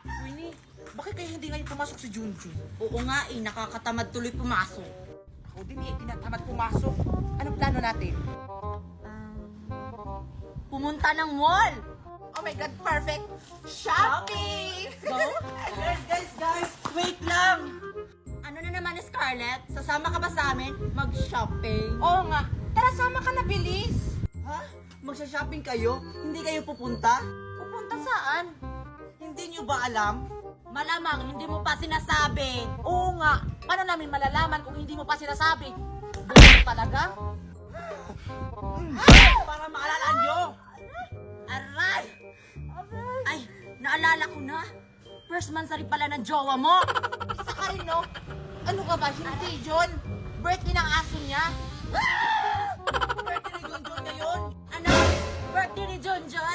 Winnie, bakit kayo hindi ngayon pumasok si Junjun? Oo nga eh, nakakatamad tuloy pumasok. Ako din eh, tinatamad pumasok. Anong plano natin? Pumunta ng mall! Oh my God, perfect! Shopping! Go? Guys, wait lang! Ano na naman, Scarlett? Sasama ka ba sa amin? Mag-shopping? Oo nga, tara sama ka na, bilis! Ha? Magsha-shopping kayo? Hindi kayo pupunta? Pupunta saan? Hindi nyo ba alam? Malamang, hindi mo pa sinasabi. Oo nga, paano namin malalaman kung hindi mo pa sinasabi? Buwan talaga? Para maalala nyo! Aray! Ay, naalala ko na. First monthsary pala ng jowa mo. Isa ka rin, no? Ano ka ba? Hindi, John. Birthday ng aso niya. Pwede na yun ngayon! Ano? Birthday ni Junjun?